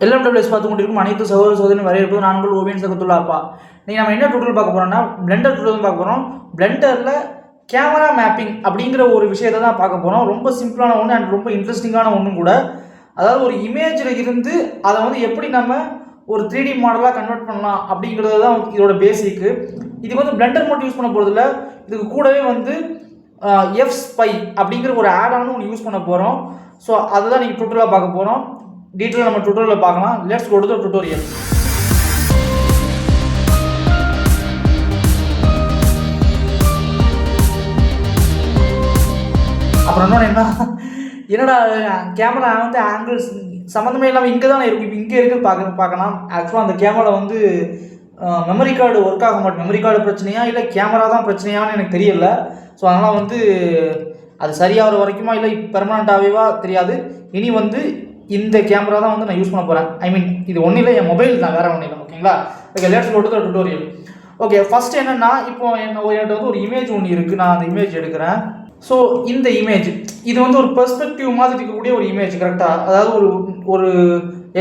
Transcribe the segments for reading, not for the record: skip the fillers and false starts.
LMWS பார்த்து கொண்டிருக்கும் அனைத்து சகோதர சகோதரியும் வரவேற்பது நான் உங்கள் ஓவியன் சகத்துள்ள அப்பா. நீங்கள் நம்ம என்ன டூட்டல் பார்க்க போகிறோம்னா பிளெண்டர் டூட்டல் பார்க்க போகிறோம். பிளெண்டரில் கேமரா மேப்பிங் அப்படிங்கிற ஒரு விஷயத்தை தான் பார்க்க போகிறோம். ரொம்ப சிம்பிளான ஒன்று அண்ட் ரொம்ப இன்ட்ரெஸ்டிங்கான ஒன்றும் கூட. அதாவது ஒரு இமேஜில் இருந்து அதை வந்து எப்படி நம்ம ஒரு 3D மாடலாக கன்வெர்ட் பண்ணலாம் அப்படிங்கிறது தான் இதோட பேசிக்கு. இதுக்கு வந்து பிளெண்டர் மட்டும் யூஸ் பண்ண போகிறதில்ல, இதுக்கு கூடவே வந்து F-Spy அப்படிங்கிற ஒரு ஆடானு ஒன்று யூஸ் பண்ண போகிறோம். ஸோ அதுதான் நீங்கள் டூட்டலாக பார்க்க போகிறோம். டீட்டெயிலாக நம்ம டுட்டோரியலில் பார்க்கலாம். Let's go to the tutorial. அப்புறம் என்னடா கேமரா வந்து ஆங்கிள்ஸ் சம்மந்தமே இல்லாமல் இங்கே தான் இருக்கும், இப்போ இங்கே இருக்குது பார்க்கலாம். ஆக்சுவலாக அந்த கேமரா வந்து மெமரி கார்டு ஒர்க் ஆக மாட்டேன். மெமரி கார்டு பிரச்சனையா இல்லை கேமரா தான் பிரச்சனையான்னு எனக்கு தெரியல. ஸோ அதனால் வந்து அது சரியாகிற வரைக்குமா இல்லை பெர்மனண்ட்டாகவேவா தெரியாது. இனி வந்து இந்த கேமரா தான் வந்து நான் யூஸ் பண்ண போகிறேன். ஐ மீன் இது ஒன்றும் இல்லை, என் மொபைல் தான், வேறு ஒன்றும் இல்லை. ஓகேங்களா? Okay, let's go to the tutorial. Okay, first என்னென்னா இப்போ என்கிட்ட வந்து ஒரு இமேஜ் ஒன்று இருக்குது. நான் அந்த இமேஜ் எடுக்கிறேன். ஸோ இந்த இமேஜ் இது வந்து ஒரு பெர்ஸ்பெக்டிவ் மாதிரி இருக்கக்கூடிய ஒரு இமேஜ். கரெக்டாக, அதாவது ஒரு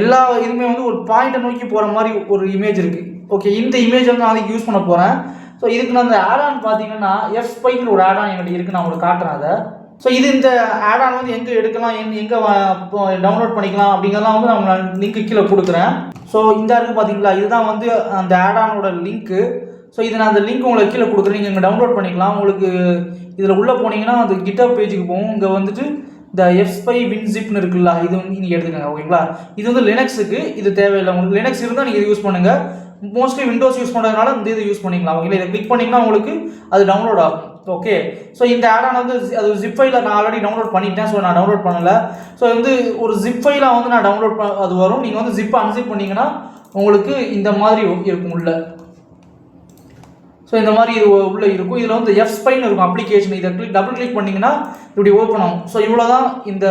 எல்லா இதுவுமே வந்து ஒரு பாயிண்ட்டை நோக்கி போகிற மாதிரி ஒரு இமேஜ் இருக்குது. ஓகே, இந்த இமேஜ் வந்து நான் அதுக்கு யூஸ் பண்ண போகிறேன். ஸோ இதுக்கு நான் அந்த ஆடான் பார்த்தீங்கன்னா F-Spyங்கிற ஒரு ஆடான் என்கிட்ட இருக்குது. நான் உங்களுக்கு காட்டுறேன் அதை. ஸோ இது இந்த ஆடான் வந்து எங்கே எடுக்கலாம், எங்கே டவுன்லோட் பண்ணிக்கலாம் அப்படிங்கிறதெல்லாம் வந்து நான் லிங்க்கு கீழே கொடுக்குறேன். ஸோ இந்த இருக்குது பார்த்தீங்களா, இதுதான் வந்து அந்த ஆடானோட லிங்க்கு. ஸோ இது நான் அந்த லிங்க் உங்களுக்கு கீழே கொடுக்குறேன். நீங்கள் இங்கே டவுன்லோட் பண்ணிக்கலாம். உங்களுக்கு இதில் உள்ளே போனீங்கன்னா அந்த கிட்டப் பேஜுக்கு போகும். இங்கே வந்துட்டு இந்த F-Spy WinZipன்னு இருக்குல்ல, இது வந்து நீங்கள் எடுத்துக்கோங்க. ஓகேங்களா? இது வந்து லினக்ஸுக்கு இது தேவையில்லை. உங்களுக்கு லினக்ஸ் இருந்தால் நீங்கள் இது யூஸ் பண்ணுங்கள். மோஸ்ட்லி விண்டோஸ் யூஸ் பண்ணுறதுனால இந்த இது யூஸ் பண்ணிக்கலாம். ஓகேங்களா? இதை கிளிக் பண்ணிங்கன்னா உங்களுக்கு அது டவுன்லோட் ஆகும். ஓகே, ஸோ இந்த ஆடான் வந்து அது ஜிப் ஃபைலில் நான் ஆல்ரெடி டவுன்லோட் பண்ணிட்டேன். ஸோ நான் டவுன்லோட் பண்ணலை. ஸோ வந்து ஒரு ஜிப் ஃபைலாக வந்து நான் டவுன்லோட் அது வரும். நீங்கள் வந்து ஜிப்பை அன்சிப் பண்ணிங்கன்னா உங்களுக்கு இந்த மாதிரி இருக்கும் உள்ள. ஸோ இந்த மாதிரி இது உள்ளே இருக்கும். இதில் வந்து F-Spyன்னு இருக்கும் அப்ளிகேஷன். இதை டபுள் கிளிக் பண்ணிங்கன்னா இப்படி ஓப்பன் ஆகும். ஸோ இவ்வளோ தான் இந்த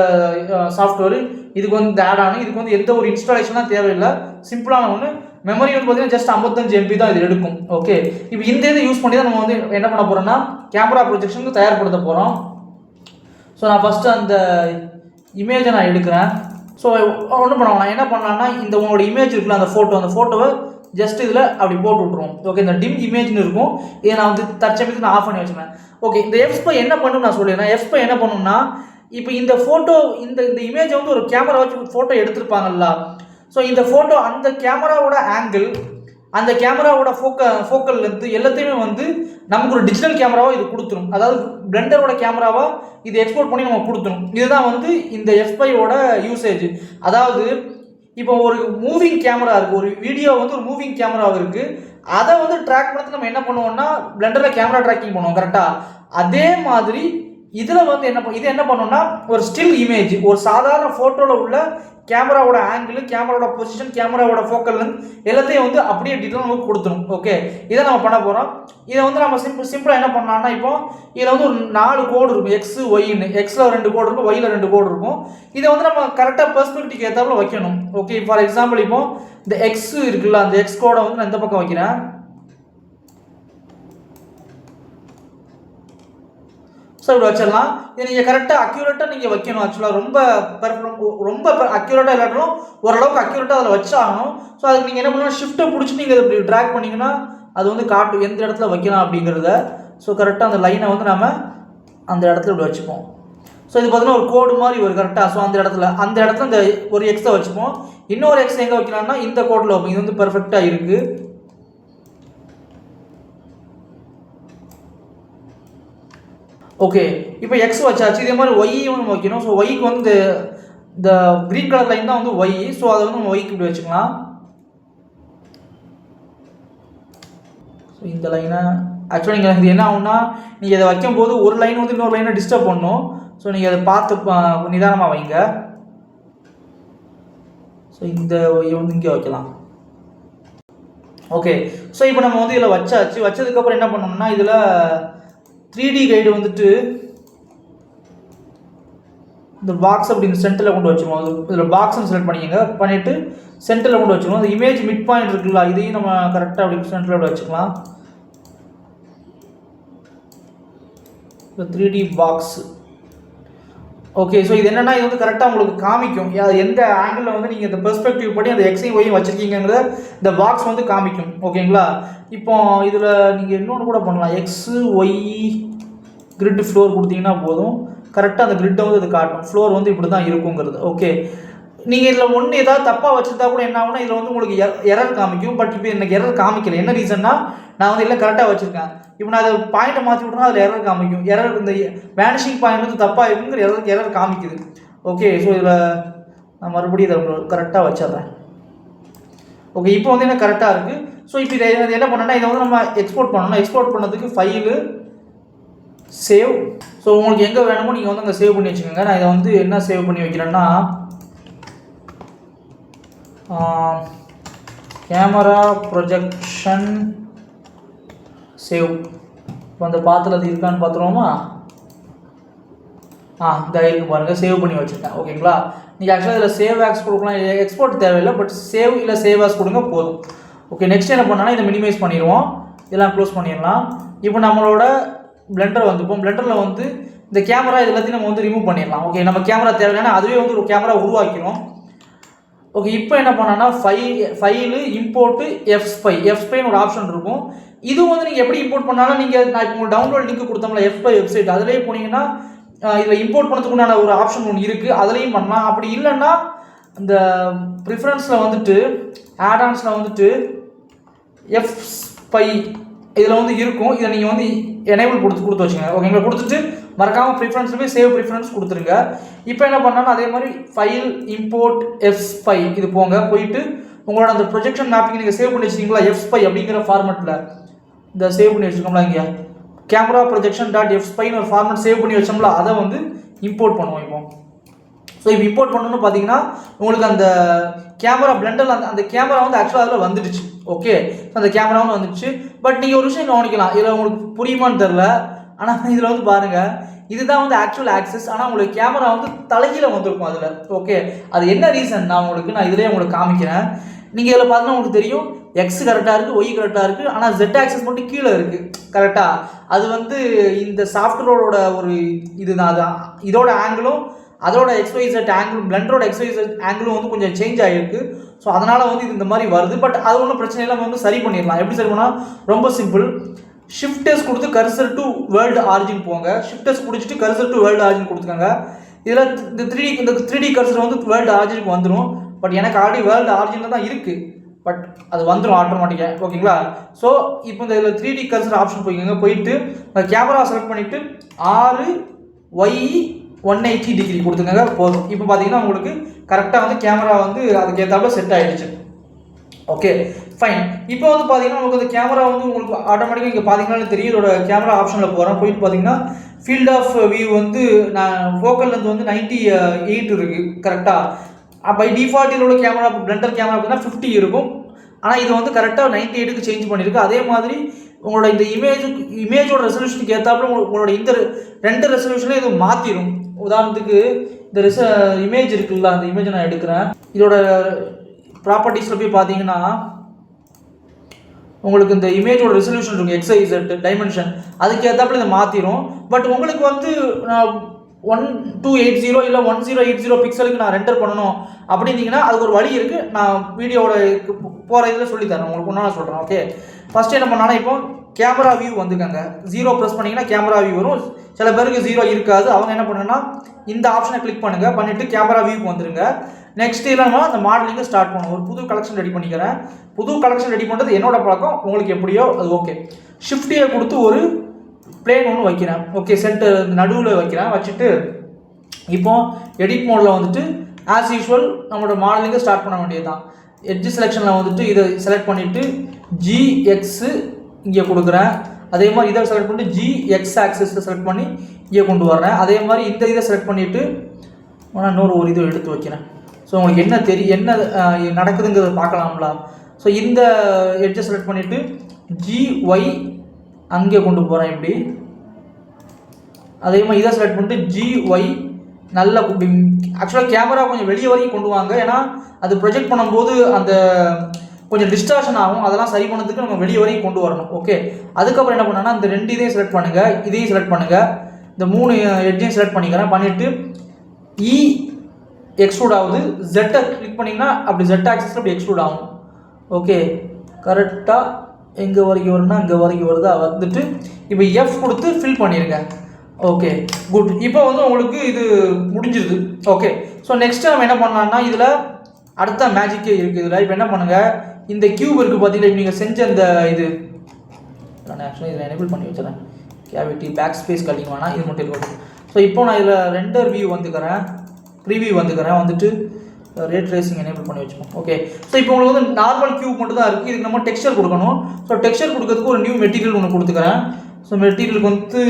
சாஃப்ட்வேர். இதுக்கு வந்து இந்த ஆடானு இதுக்கு வந்து எந்த ஒரு இன்ஸ்டாலேஷனாக தேவையில்லை. சிம்பிளான ஒன்று. மெமரி வந்து பார்த்தீங்கன்னா ஜஸ்ட் 55 MB தான் இது எடுக்கும். ஓகே, இப்போ இந்த இதை யூஸ் பண்ணி தான் நம்ம வந்து என்ன பண்ண போகிறோம்னா கேமரா ப்ரொஜெக்ஷனுக்கு தயார்படுத்த போகிறோம். ஸோ நான் ஃபஸ்ட்டு அந்த இமேஜை நான் எடுக்கிறேன். ஸோ ஒன்றும் பண்ணுவோம், நான் என்ன பண்ணலான்னா இந்த உங்களோட இமேஜ் இருக்குல்ல, அந்த ஃபோட்டோவை ஜஸ்ட் இதில் அப்படி போட்டு விட்ருவோம். ஓகே, இந்த டிம் இமேஜ்னு இருக்கும். இதை நான் வந்து தற்சமயத்துக்கு நான் ஆஃப் பண்ணி வச்சுருவேன். ஓகே, இந்த F-Spy என்ன பண்ணும் நான் சொல்லிடுறேன். F-Spy என்ன பண்ணுன்னா இப்போ இந்த ஃபோட்டோ இந்த இமேஜை வந்து ஒரு கேமரா வச்சு ஃபோட்டோ எடுத்திருப்பாங்கல்ல. ஸோ இந்த ஃபோட்டோ அந்த கேமராவோட ஆங்கிள், அந்த கேமராவோட ஃபோக்கல் லென்த்து எல்லாத்தையுமே வந்து நமக்கு ஒரு டிஜிட்டல் கேமராவாக இது கொடுத்துரும். அதாவது பிளெண்டரோட கேமராவாக இது எக்ஸ்போர்ட் பண்ணி நம்ம கொடுத்துரும். இதுதான் வந்து இந்த F-Spyயோட யூசேஜ். அதாவது இப்போ ஒரு மூவிங் கேமரா இருக்குது, ஒரு வீடியோ வந்து ஒரு மூவிங் கேமராவும் இருக்குது. அதை வந்து ட்ராக் பண்ணுறதுக்கு நம்ம என்ன பண்ணுவோம்னா பிளெண்டரில் கேமரா ட்ராக்கிங் பண்ணுவோம். கரெக்டாக அதே மாதிரி இதில் வந்து இது என்ன பண்ணோம்னா ஒரு ஸ்டில் இமேஜ், ஒரு சாதாரண ஃபோட்டோவில் உள்ள கேமராவோட ஆங்கிள், கேமராவோட பொசிஷன், கேமராவோட ஃபோக்கல் எல்லாத்தையும் வந்து அப்படியே டீட்டெயில் நமக்கு கொடுத்துரும். ஓகே, இதை நம்ம பண்ண போகிறோம். இதை வந்து நம்ம சிம்பிளாக என்ன பண்ணலாம்னா இப்போ இதில் வந்து ஒரு 4 கோடு இருக்கும். X, Yன்னு. Xல 2 கோடு இருக்கும், Yல 2 கோடு இருக்கும். இதை வந்து நம்ம கரெக்டாக பெர்ஸ்பெக்டிவ்க்கு ஏற்றாப்புல வைக்கணும். ஓகே, ஃபார் எக்ஸாம்பிள் இப்போ இந்த X இருக்குல்ல, அந்த X கோடை வந்து நான் இந்த பக்கம் வைக்கிறேன். ஸோ இப்படி வச்சிடலாம். இதை நீங்கள் கரெக்டாக அக்யூரேட்டாக நீங்கள் வைக்கணும். ஆக்சுவலாக ரொம்ப அக்யூரேட்டாக இல்லாட்டாலும் ஓரளவுக்கு அக்யூரேட்டாக அதில் வச்சாகணும். ஸோ அதுக்கு நீங்கள் என்ன பண்ணலாம், ஷிஃப்ட்டை பிடிச்சி நீங்கள் இப்படி ட்ராக் பண்ணிங்கன்னா அது வந்து காட்டும் எந்த இடத்துல வைக்கலாம் அப்படிங்கிறத. ஸோ கரெக்டாக அந்த லைனை வந்து நம்ம அந்த இடத்துல இப்படி வச்சுப்போம். ஸோ இது பார்த்தீங்கன்னா ஒரு கோடு மாதிரி ஒரு கரெக்டாக. ஸோ அந்த இடத்துல இந்த ஒரு எக்ஸை வச்சுப்போம். இன்னொரு எக்ஸ் எங்கே வைக்கலாம்னா இந்த கோட்டில் வைப்போம். இது வந்து பெர்ஃபெக்டாக இருக்குது. ஓகே, இப்போ X வச்சாச்சு. இதே மாதிரி ஒய்யும் நம்ம வைக்கணும். ஸோ ஒய்க்கு வந்து இந்த க்ரீன் கலர் லைன் தான் வந்து ஒய். ஸோ அதை வந்து நம்ம ஒய்க்கு இப்படி வச்சுக்கலாம். ஸோ இந்த லைனை ஆக்சுவலாக நீங்கள் இது என்ன ஆகும்னா நீங்கள் இதை வைக்கும்போது ஒரு லைன் வந்து இன்னொரு லைனை டிஸ்டர்ப் பண்ணணும். ஸோ நீங்கள் அதை பார்த்து நிதானமாக வைங்க. ஸோ இந்த ஒய்யை வந்து இங்கே வைக்கலாம். ஓகே, ஸோ இப்போ நம்ம வந்து இதில் வச்சதுக்கப்புறம் என்ன பண்ணோம்னா இதில் 3D கைடு வந்துட்டு இந்த பாக்ஸ் அப்படின்னு சென்டரில் கொண்டு வச்சுருவோம். இதில் பாக்ஸ்ன்னு செலக்ட் பண்ணிவிட்டு சென்டரில் கொண்டு வச்சுருவோம். அந்த இமேஜ் மிட் பாயிண்ட் இருக்குல்ல, இதையும் நம்ம கரெக்டாக அப்படி சென்டரில் வச்சுக்கலாம். இந்த 3D பாக்ஸ் ஓகே. ஸோ இது என்னென்னா இது வந்து கரெக்டாக உங்களுக்கு காமிக்கும் எந்த ஆங்கிளில் வந்து நீங்கள் இந்த பெர்ஸ்பெக்டிவ் படி அந்த எக்ஸையும் ஒய்யும் வச்சுருக்கீங்கிறத இந்த பாக்ஸ் வந்து காமிக்கும். ஓகேங்களா? இப்போ இதில் நீங்கள் இன்னொன்று கூட பண்ணலாம். எக்ஸு ஒய் கிரிட் ஃப்ளோர் கொடுத்தீங்கன்னா போதும், கரெக்டாக அந்த கிரிட்டை வந்து இது காட்டும். ஃப்ளோர் வந்து இப்படி தான் இருக்குங்கிறது. ஓகே. நீங்கள் இதில் ஒன்று ஏதாவது தப்பாக வச்சுருந்தா கூட என்ன ஆகுனா இதில் வந்து உங்களுக்கு எரர் காமிக்கும். பட் இப்போ எனக்கு எரர் காமிக்கல. என்ன ரீசன்னா நான் வந்து எல்லாம் கரெக்டாக வச்சுருக்கேன். இப்போ நான் அதை பாயிண்ட்டை மாற்றி விட்றேன்னா அதில் எரர் காமிக்கும். எரர் இந்த வேனிஷிங் பாயிண்ட் வந்து தப்பாக இருக்குங்கிற எரர் காமிக்குது. ஓகே. ஸோ இதில் நான் மறுபடியும் இதை கரெக்டாக வச்சிட்றேன். ஓகே. இப்போ வந்து என்ன கரெக்டாக இருக்குது. ஸோ இப்போ இதை என்ன பண்ணோன்னா இதை வந்து நம்ம எக்ஸ்போர்ட் பண்ணணும். எக்ஸ்போர்ட் பண்ணதுக்கு ஃபைலு சேவ். ஸோ உங்களுக்கு எங்கே வேணுமோ நீங்கள் வந்து அங்கே சேவ் பண்ணி வச்சுக்கோங்க. நான் இதை வந்து என்ன சேவ் பண்ணி வைக்கிறேன்னா கேமரா ப்ரொஜெக்ஷன் சேவ். இப்போ அந்த பாத்தில் அது இருக்கான்னு பார்த்துருவோமா? இந்த இருக்கு பாருங்கள், சேவ் பண்ணி வச்சுருக்கேன். ஓகேங்களா? நீங்கள் ஆக்சுவலாக இதில் சேவ் ஆக்ஸ் கொடுக்கலாம், எக்ஸ்போர்ட் தேவையில்லை. பட் சேவ் இல்லை சேவ் ஆக்ஸ் கொடுங்க போதும். ஓகே. நெக்ஸ்ட் என்ன பண்ணோன்னா இதை மினிமைஸ் பண்ணிடுவோம். இதெல்லாம் க்ளோஸ் பண்ணிடலாம். இப்போ நம்மளோட பிளெண்டர் வந்துப்போம். பிளெண்டரில் வந்து இந்த கேமரா இது எல்லாத்தையும் நம்ம வந்து ரிமூவ் பண்ணிடலாம். ஓகே. நம்ம கேமரா தேவையான அதுவே வந்து ஒரு கேமரா உருவாக்கிடும். ஓகே. இப்போ என்ன பண்ணோன்னா ஃபைலு இம்போர்ட்டு எஃப்ஸ்பைன்னு ஒரு ஆப்ஷன் இருக்கும். இது வந்து நீங்கள் எப்படி இம்போர்ட் பண்ணாலும் நீங்கள் நான் இப்போ உங்களுக்கு டவுன்லோட் லிங்க் கொடுத்தோம்ல எஃப்ஸ்பை வெப்சைட், அதிலேயே போனீங்கன்னா இதில் இம்போர்ட் பண்ணதுக்கு உண்டான ஒரு ஆப்ஷன் ஒன்று இருக்குது. அதுலேயும் பண்ணலாம். அப்படி இல்லைன்னா இந்த ப்ரிஃபரன்ஸில் வந்துட்டு ஆடான்ஸில் வந்துட்டு எஃப்ஸ்பை இதில் வந்து இருக்கும். இதை நீங்கள் வந்து எனேபிள் கொடுத்து வச்சுங்க. ஓகேங்களா? கொடுத்துட்டு மறக்காமல் ப்ரிஃபரன்ஸில் போய் சேவ் ப்ரிஃபரன்ஸ் கொடுத்துருங்க. இப்போ என்ன பண்ணாலும் அதே மாதிரி ஃபைல் இம்போர்ட் எஃப்ஸ்பை இது போயிட்டு உங்களோட அந்த ப்ரொஜெக்ஷன் மேப்பிங் நீங்கள் சேவ் பண்ணி வச்சிங்களா எஃப்ஸ்பை அப்படிங்கிற ஃபார்மெட்டில் இந்த சேவ் பண்ணி வச்சுருக்கோம்ல இங்கே கேமரா ப்ரொஜெக்ஷன் டாட் எஃப்ஸ்பைன்னு ஒரு ஃபார்மெட் சேவ் பண்ணி வச்சோம்ல அதை வந்து இம்போர்ட் பண்ணுவோம். இப்போ ஸோ இப்போ இம்போர்ட் பண்ணணும்னு பார்த்தீங்கன்னா உங்களுக்கு அந்த கேமரா பிளெண்டரில் அந்த கேமரா வந்து ஆக்சுவலாக அதில் வந்துடுச்சு. ஓகே. ஸோ அந்த கேமராவும் வந்துடுச்சு. பட் நீங்கள் ஒரு விஷயம் கவனிக்கலாம், இதில் உங்களுக்கு புரியுமான்னு தெரில. ஆனால் இதில் வந்து பாருங்கள், இதுதான் வந்து ஆக்சுவல் ஆக்சஸ். ஆனால் உங்களுக்கு கேமரா வந்து தலைகீழ வந்திருக்கும் அதில். ஓகே. அது என்ன ரீசன் நான் இதிலே உங்களுக்கு காமிக்கிறேன். நீங்கள் இதில் பார்த்தீங்கன்னா உங்களுக்கு தெரியும் எக்ஸ் கரெக்டாக இருக்குது, ஒய் கரெக்டாக இருக்குது. ஆனால் ஜெட் ஆக்சஸ் மட்டும் கீழே இருக்குது. கரெக்டாக அது வந்து இந்த சாஃப்ட்வேரோட ஒரு இதுதான். அதான் இதோட ஆங்கிளும் அதோட XYZ ஆங்கிள் பிளெண்டரோட XYZ ஆங்கிளும் வந்து கொஞ்சம் சேஞ்ச் ஆகிருக்கு. ஸோ அதனால் வந்து இது இந்த மாதிரி வருது. பட் அது ஒன்றும் பிரச்சனை இல்லை, நம்ம வந்து சரி பண்ணிடலாம். எப்படி சரி பண்ணால் ரொம்ப சிம்பிள். ஷிஃப்டர்ஸ் கொடுத்து கர்சர் டு வேர்ல்டு ஆரிஜின் போங்க. ஷிஃப்டர்ஸ் பிடிச்சிட்டு கர்சர் டு வேர்ல்டு ஆரிஜின் கொடுத்துக்கோங்க. இதில் இந்த 3D கர்சர் வந்து வேர்ல்டு ஆரிஜினுக்கு வந்துடும். பட் எனக்கு ஆல்ரெடி வேர்ல்டு ஆரிஜினில் தான் இருக்குது. பட் அது வந்துடும் ஆட்டோமேட்டிக்காக. ஓகேங்களா? ஸோ இப்போ இந்த இதில் 3D கர்சர் ஆப்ஷன் போயிட்டு அந்த கேமரா செலக்ட் பண்ணிவிட்டு 6Y180 டிகிரி கொடுத்துக்கோங்க போதும். இப்போ பார்த்தீங்கன்னா உங்களுக்கு கரெக்டாக வந்து கேமரா வந்து அதுக்கேற்றாப்புல செட் ஆகிடுச்சு. Okay fine. இப்போ வந்து பார்த்தீங்கன்னா உங்களுக்கு அந்த கேமரா வந்து உங்களுக்கு ஆட்டோமேட்டிக்காக இங்கே பார்த்தீங்கன்னா தெரியும். இதோட கேமரா ஆப்ஷனில் போயிட்டு பார்த்தீங்கன்னா ஃபீல்ட் ஆஃப் வியூ வந்து நான் ஃபோக்கல்லேருந்து வந்து 98 இருக்குது. கரெக்டாக பை டிஃபால்ட் இதோட கேமரா பிளெண்டர் கேமரா பார்த்தீங்கன்னா 50 இருக்கும். ஆனால் இது வந்து கரெக்டாக 98க்கு சேஞ்ச் பண்ணியிருக்கு. அதே மாதிரி உங்களோட இந்த இமேஜோட ரெசல்யூஷனுக்கு ஏற்றாப்புல உங்களோட இந்த 2 ரெசல்யூஷனில் இது மாற்றிடும். உதாரணத்துக்கு இந்த இமேஜ் இருக்குல்ல, அந்த இமேஜை நான் எடுக்கிறேன். இதோட ப்ராப்பர்ட்டிஸில் போய் பார்த்தீங்கன்னா உங்களுக்கு இந்த இமேஜோட ரெசல்யூஷன் இருக்கும், XYZ டைமென்ஷன், அதுக்கு ஏற்றாப்புல இதை மாற்றிடும். பட் உங்களுக்கு வந்து நான் 1280 இல்லை 1080 பிக்சலுக்கு நான் ரெண்டர் பண்ணணும் அப்படின்னீங்கன்னா அதுக்கு ஒரு வழி இருக்குது. நான் வீடியோவோட போகிற இதில் சொல்லித்தரேன், உங்களுக்கு ஒன்றா சொல்கிறேன். ஓகே. ஃபஸ்ட்டு என்ன பண்ணாலும் இப்போ கேமரா வியூ வந்துக்கங்க. 0 ப்ரெஸ் பண்ணிங்கன்னா கேமரா வியூ வரும். சில பேருக்கு 0 இருக்காது. அவங்க என்ன பண்ணுன்னா இந்த ஆப்ஷனை கிளிக் பண்ணுங்கள். பண்ணிவிட்டு கேமரா வியூக்கு வந்துடுங்க. நெக்ஸ்ட் இல்லைன்னா அந்த மாடலிங்கை ஸ்டார்ட் பண்ணுவோம். ஒரு புது கலெக்ஷன் ரெடி பண்ணிக்கிறேன். புது கலெக்ஷன் ரெடி பண்ணுறது என்னோட பழக்கம், உங்களுக்கு எப்படியோ அது ஓகே. ஷிஃப்டியை கொடுத்து ஒரு பிளேன் ஒன்று வைக்கிறேன். ஓகே. சென்டர் நடுவில் வைக்கிறேன். வச்சுட்டு இப்போ எடிட் மோடில் வந்துட்டு ஆஸ் யூஷுவல் நம்மளோட மாடலிங்கை ஸ்டார்ட் பண்ண வேண்டியது தான். எட்ஜ் செலெக்ஷனில் வந்துட்டு இதை செலக்ட் பண்ணிவிட்டு GX இங்கே கொடுக்குறேன். அதே மாதிரி இதை செலக்ட் பண்ணிட்டு GX ஆக்சஸை செலக்ட் பண்ணி இங்கே கொண்டு வர்றேன். அதே மாதிரி இந்த இதை செலக்ட் பண்ணிவிட்டு நான் இன்னொரு இதை எடுத்து வைக்கிறேன். ஸோ உங்களுக்கு என்ன நடக்குதுங்கிறத பார்க்கலாம்ல. ஸோ இந்த எட்ஜை செலக்ட் பண்ணிவிட்டு GY அங்கே கொண்டு போகிறேன் இப்படி. அதே மாதிரி இதை செலக்ட் பண்ணிட்டு GY நல்லா ஆக்சுவலாக கேமரா கொஞ்சம் வெளியே வரைக்கும் கொண்டு வாங்க. ஏன்னா அது ப்ரொஜெக்ட் பண்ணும்போது அந்த கொஞ்சம் டிஸ்டார்ஷன் ஆகும். அதெல்லாம் சரி பண்ணதுக்கு நம்ம வெளியே வரைக்கும் கொண்டு வரணும். ஓகே. அதுக்கப்புறம் என்ன பண்ணேன்னா இந்த 2 இதையும் செலக்ட் பண்ணுங்கள், இதையும் செலக்ட் பண்ணுங்கள், இந்த 3 எட்ஜையும் செலக்ட் பண்ணிக்கிறேன். பண்ணிவிட்டு இ எக்ஸ்ட்ரூட் ஆகுது, ஜெட்டை கிளிக் பண்ணிங்கன்னா அப்படி ஜெட் ஆக்சஸில் அப்படி எக்ஸ்ட்ரூட் ஆகும். ஓகே, கரெக்டாக எங்கே வரைக்கும் வரும்னா இங்கே வரைக்கும் வருதா, வந்துட்டு இப்போ எஃப் கொடுத்து ஃபில் பண்ணிடுங்க. Okay good. இப்போ வந்து உங்களுக்கு இது முடிஞ்சிருது. ஓகே, ஸோ நெக்ஸ்ட் நம்ம என்ன பண்ணலாம்னா இதில் அடுத்த மேஜிக்கே இருக்குது. இதில் இப்போ என்ன பண்ணுங்கள், இந்த கியூப் இருக்குது பார்த்தீங்கன்னா, நீங்கள் செஞ்ச இந்த இது நான் ஆக்சுவலாக இதில் எனேபிள் பண்ணி வச்சுறேன். கேவிட்டி பேக் ஸ்பேஸ் கட்டிங் வேணாம், இது மட்டும் இருக்கட்டும். ஸோ இப்போ நான் இதில் ரெண்டர் வியூ வந்துக்கிறேன், ப்ரீவியூ வந்துக்கிறேன், வந்துட்டு ரேட் ரேசிங் எனேபிள் பண்ணி வச்சுப்போம். ஓகே, ஸோ இப்போ உங்களுக்கு வந்து நார்மல் கியூப் மட்டும் தான் இருக்குது. இதுக்கு நம்ம டெக்ஸ்சர் கொடுக்கணும். ஸோ டெக்ஸ்சர் கொடுக்கறதுக்கு ஒரு நியூ மெட்டீரியல் ஒன்று கொடுத்துக்கிறேன். ஸோ மெட்டீரியலுக்கு வந்து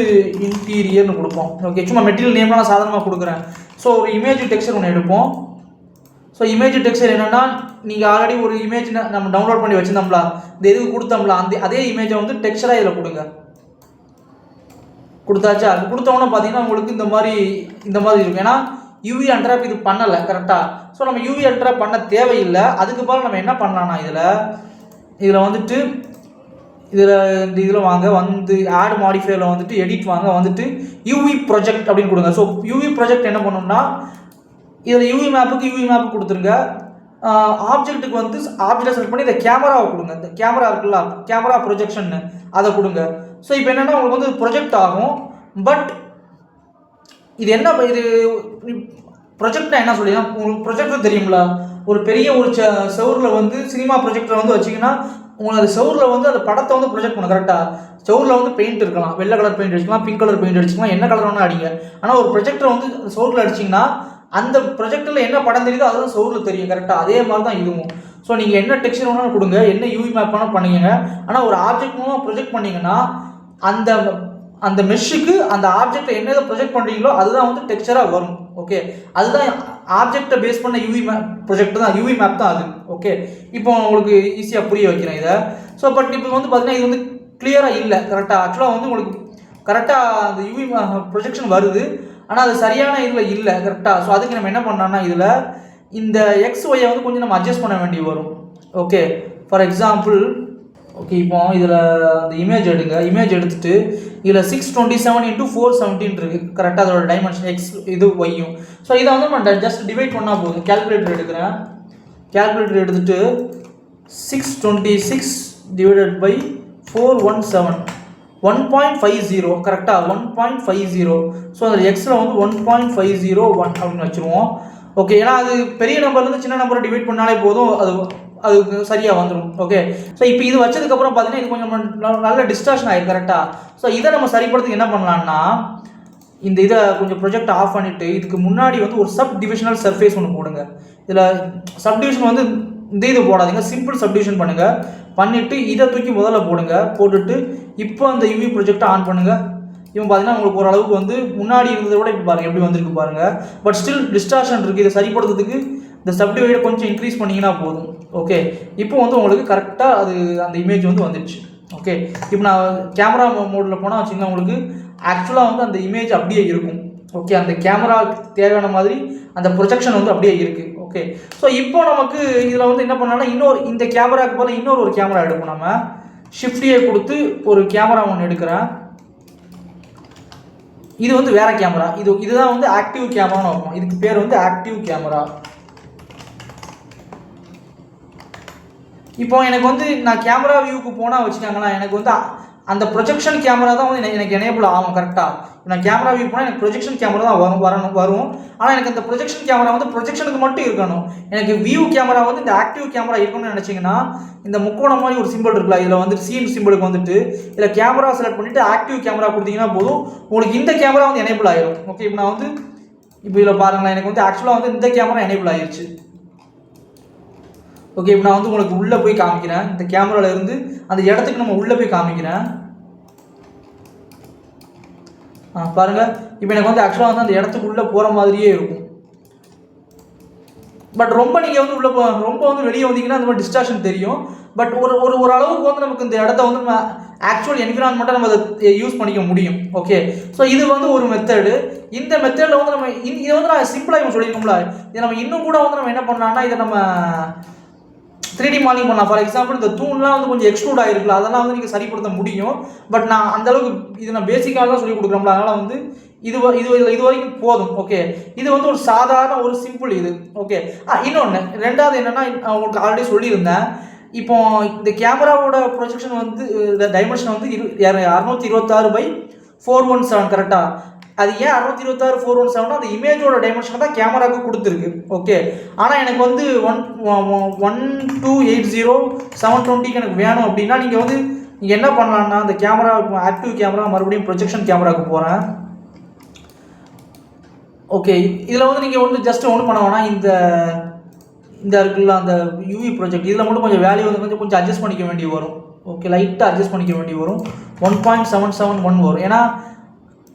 இன்டீரியர்னு கொடுப்போம். ஓகே, சும்மா மெட்டீரியல் நேம்லாம் நான் சாதாரணமாக கொடுக்குறேன். ஸோ ஒரு இமேஜ் டெக்ஸ்சர் ஒன்று எடுப்போம். ஸோ இமேஜ் டெக்ஸ்சர் என்னென்னா, நீங்கள் ஆல்ரெடி ஒரு இமேஜ் நம்ம டவுன்லோட் பண்ணி வச்சுருந்தோம்ல, இந்த இதுக்கு கொடுத்தோம்ல, அதே இமேஜை வந்து டெக்ஸ்சராக இதில் கொடுங்க. கொடுத்தாச்சா? அது கொடுத்தோன்னே பார்த்தீங்கன்னா உங்களுக்கு இந்த மாதிரி இருக்கும். ஏன்னா யூவி அன்ட்ராப் இது பண்ணலை கரெக்டாக. ஸோ நம்ம யூவி அன்ட்ராப் பண்ண தேவையில்லை. அதுக்கு பதில் நம்ம என்ன பண்ணலாம்னா இதில் வந்துட்டு இதில் வாங்க, வந்து ஆட் மாடிஃபையரில் வந்துட்டு எடிட் வாங்க, வந்துட்டு யூவி ப்ரொஜெக்ட் அப்படின்னு கொடுங்க. ஸோ யூவி ப்ரொஜெக்ட் என்ன பண்ணணும்னா, இதில் யூவி மேப்பு கொடுத்துருங்க. ஆப்ஜெக்ட்டுக்கு வந்து ஆப்ஜெக்டை செலக்ட் பண்ணி இந்த கேமராவை கொடுங்க. இந்த கேமரா இருக்குல்ல, கேமரா ப்ரொஜெக்ஷன் அதை கொடுங்க. ஸோ இப்போ என்னென்னா உங்களுக்கு வந்து ப்ரொஜெக்ட் ஆகும். பட் இது என்ன, இது ப்ரொஜெக்ட்னா என்ன சொல்லிங்கன்னா, உங்களுக்கு ப்ரொஜெக்டர் தெரியுங்களா? ஒரு பெரிய ஒரு செவரில் வந்து சினிமா ப்ரொஜெக்டரை வந்து வச்சிங்கன்னா, உங்களுக்கு அந்த செவரில் வந்து அந்த படத்தை வந்து ப்ரொஜெக்ட் பண்ணணும் கரெக்டாக. செவரில் வந்து பெயிண்ட் இருக்கலாம், வெள்ளை கலர் பெயிண்ட் அடிச்சிக்கலாம், பிங்க் கலர் பெயிண்ட் அடிச்சிக்கலாம், என்ன கலர் வேணால் அடிங்க. ஆனால் ஒரு ப்ரொஜெக்டரை வந்து செவரில் அடிச்சிங்கன்னா அந்த ப்ரொஜெக்டரில் என்ன படம் தெரியுதோ அதுவும் செவரில் தெரியும் கரெக்டாக. அதே மாதிரி தான் இதுவும். ஸோ நீங்கள் என்ன டெக்ஸ்சர் வேணாலும் கொடுங்க, என்ன யூவி மேப் வேணால் பண்ணிக்கங்க. ஆனால் ஒரு ஆப்ஜெக்ட் மூலமாக ப்ரொஜெக்ட் பண்ணிங்கன்னா அந்த மெஷ்ஷுக்கு அந்த ஆப்ஜெக்டை என்ன ப்ரொஜெக்ட் பண்ணுறீங்களோ அதுதான் வந்து டெக்ஸ்சராக வரும். ஓகே, அதுதான் ஆப்ஜெக்டை பேஸ் பண்ண யூவி மேப் ப்ரொஜெக்ட் தான், யூவி மேப் தான் அது. ஓகே, இப்போ உங்களுக்கு ஈஸியாக புரிய வைக்கிறேன் இதை. ஸோ பட் இப்போ வந்து பார்த்தீங்கன்னா இது வந்து கிளியராக இல்லை கரெக்டாக. ஆக்சுவலாக வந்து உங்களுக்கு கரெக்டாக அந்த யூவி ப்ரொஜெக்ஷன் வருது, ஆனால் அது சரியான இதில் இல்லை கரெக்டாக. ஸோ அதுக்கு நம்ம என்ன பண்ணோம்னா இதில் இந்த எக்ஸ் ஒய்யை வந்து கொஞ்சம் நம்ம அட்ஜஸ்ட் பண்ண வேண்டி வரும். ஓகே, ஃபார் எக்ஸாம்பிள், ஓகே இப்போ இதில் அந்த இமேஜ் எடுங்க. இமேஜ் எடுத்துகிட்டு இதில் 627x417 இருக்குது கரெக்டாக, அதோட டைமென்ஷன் எக்ஸ் இது ஒய்யும். ஸோ இதை வந்து நம்ம ஜஸ்ட் டிவைட் பண்ணால் போதும். கேல்குலேட்டர் எடுக்கிறேன். கேல்குலேட்டர் எடுத்துகிட்டு 626 டிவைடட் பை 417 1.50 கரெக்டாக, 1.50. ஸோ அதில் எக்ஸில் வந்து 1.501 அப்படின்னு வச்சுருவோம். ஓகே, ஏன்னா அது பெரிய நம்பர்லேருந்து சின்ன நம்பரை டிவைட் பண்ணாலே போதும், அதுக்கு சரியாக வந்துடும். ஓகே, ஸோ இப்போ இது வச்சதுக்கப்புறம் பார்த்தீங்கன்னா இது கொஞ்சம் நல்ல டிஸ்டார்ஷன் ஆகிடும் கரெக்டாக. ஸோ இதை நம்ம சரிப்படுறதுக்கு என்ன பண்ணலான்னா, இந்த இதை கொஞ்சம் ப்ரொஜெக்ட் ஆஃப் பண்ணிவிட்டு இதுக்கு முன்னாடி வந்து ஒரு சப் டிவிஷனல் சர்ஃபேஸ் ஒன்று போடுங்க. இதில் சப் டிவிஷன் வந்து இந்த இது போடாதீங்க, சிம்பிள் சப்டிவிஷன் பண்ணுங்கள். பண்ணிவிட்டு இதை தூக்கி முதல்ல போட்டுட்டு இப்போ அந்த யூவி ப்ரொஜெக்டை ஆன் பண்ணுங்கள். இப்போ பார்த்தீங்கன்னா உங்களுக்கு ஓரளவுக்கு வந்து முன்னாடி இருந்ததை விட இப்போ பாருங்கள் எப்படி வந்திருக்கு பாருங்கள். பட் ஸ்டில் டிஸ்டார்ஷன் இருக்குது. இதை சரிப்படுத்துறதுக்கு இந்த சப்டிவைடை கொஞ்சம் இன்க்ரீஸ் பண்ணிங்கன்னா போதும். ஓகே, இப்போ வந்து உங்களுக்கு கரெக்டாக அந்த இமேஜ் வந்து வந்துடுச்சு. ஓகே, இப்போ நான் கேமரா மோடில் போனால் வச்சுங்கன்னா உங்களுக்கு ஆக்சுவலாக வந்து அந்த இமேஜ் அப்படியே இருக்கும். ஓகே, அந்த கேமராவுக்கு தேவையான மாதிரி அந்த ப்ரொஜெக்ஷன் வந்து அப்படியே இருக்குது. ஓகே, ஸோ இப்போ நமக்கு இதில் வந்து என்ன பண்ணலாம்னா இந்த கேமராவுக்கு போல இன்னொரு கேமரா எடுப்போம். நம்ம ஷிஃப்டியை கொடுத்து ஒரு கேமரா ஒன்று எடுக்கிறேன். இது வந்து வேற கேமரா, இதுதான் வந்து ஆக்டிவ் கேமரான்னு வைப்போம். இதுக்கு பேர் வந்து ஆக்டிவ் கேமரா. இப்போ எனக்கு வந்து நான் கேமரா வியூக்கு போனால் வச்சுக்காங்களா, எனக்கு வந்து அந்த ப்ரொஜெக்ஷன் கேமரா தான் வந்து எனக்கு எனேபிள் ஆகும் கரெக்டாக. நான் கேமரா வியூ போனால் எனக்கு ப்ரொஜெக்ஷன் கேமரா தான் வரும். ஆனால் எனக்கு அந்த ப்ரொஜெக்ஷன் கேமரா வந்து ப்ரொஜெக்ஷனுக்கு மட்டும் இருக்கணும். எனக்கு வியூ கேமரா வந்து இந்த ஆக்டிவ் கேமரா இருக்கணும்னு நினச்சிங்கன்னா இந்த முக்கோணம் மாதிரி ஒரு சிம்பிள் இருக்குல்ல, இதில் வந்துட்டு சீன் சிம்பிளுக்கு வந்துட்டு இதில் கேமரா செலக்ட் பண்ணிவிட்டு ஆக்டிவ் கேமரா கொடுத்தீங்கன்னா போதும், உங்களுக்கு இந்த கேமரா வந்து எனேபிள் ஆகிடும். ஓகே, இப்போ நான் வந்து இதில் பாருங்களேன், எனக்கு வந்து ஆக்சுவலாக வந்து இந்த கேமரா எனேபிள் ஆகிடுச்சு. ஓகே, இப்போ நான் வந்து உங்களுக்கு உள்ளே போய் காமிக்கிறேன். இந்த கேமராவில் இருந்து அந்த இடத்துக்கு நம்ம உள்ளே போய் காமிக்கிறேன். பாருங்கள், இப்போ எனக்கு வந்து ஆக்சுவலாக வந்து அந்த இடத்துக்கு உள்ளே போகிற மாதிரியே இருக்கும். பட் ரொம்ப நீங்கள் வந்து ரொம்ப வந்து வெளியே வந்தீங்கன்னா அந்த மாதிரி டிஸ்டார்ஷன் தெரியும். பட் ஒரு அளவுக்கு வந்து நமக்கு இந்த இடத்த வந்து நம்ம ஆக்சுவல் என்விரான்மெண்ட்டாக நம்ம அதை யூஸ் பண்ணிக்க முடியும். ஓகே, ஸோ இது வந்து ஒரு மெத்தடு. இந்த மெத்தடில் வந்து நம்ம இதை வந்து நான் சிம்பிளாக இப்போ சொல்லியிருக்கோம்ல, இதை நம்ம இன்னும் கூட வந்து நம்ம என்ன பண்ணலாம்னா இதை நம்ம 3D மாடலிங் பண்ணலாம். ஃபார் எக்ஸாம்பிள் இந்த தூண்லாம் வந்து கொஞ்சம் எக்ஸ்ட்ரூட் ஆகிருக்குல்ல, அதெல்லாம் வந்து நீங்கள் சரிப்படுத்த முடியும். பட் நான் அந்தளவுக்கு இது நான் பேசிக்காக தான் சொல்லி கொடுக்குறோம்ல, அதனால் வந்து இது வரைக்கும் போதும். ஓகே, இது வந்து ஒரு சாதாரண ஒரு சிம்பிள் இது. ஓகே, இன்னொன்று ரெண்டாவது என்னென்னா, உங்களுக்கு ஆல்ரெடி சொல்லியிருந்தேன். இப்போ இந்த கேமராவோட ப்ரொஜெக்ஷன் வந்து டைமென்ஷன் வந்து 626/417 கரெக்டாக. அது ஏன் 626/417 அந்த இமேஜோட டைமென்ஷன் தான் கேமராவுக்கு கொடுத்துருக்கு. ஓகே, ஆனால் எனக்கு வந்து 1280720 எனக்கு வேணும் அப்படின்னா நீங்கள் வந்து நீங்கள் என்ன பண்ணலான்னா, அந்த கேமரா ஆக்டிவ் கேமரா மறுபடியும் ப்ரொஜெக்ஷன் கேமராவுக்கு போகிறேன். ஓகே, இதில் வந்து நீங்கள் வந்து ஜஸ்ட் ஒன்றும் பண்ண வேணாம். இந்த இருக்குல்ல அந்த யூவி ப்ராஜெக்ட், இதில் மட்டும் கொஞ்சம் வேல்யூ வந்து கொஞ்சம் அட்ஜஸ்ட் பண்ணிக்க வேண்டி வரும். ஓகே, லைட்டாக அட்ஜஸ்ட் பண்ணிக்க வேண்டி வரும். 1.771 வரும். ஏன்னா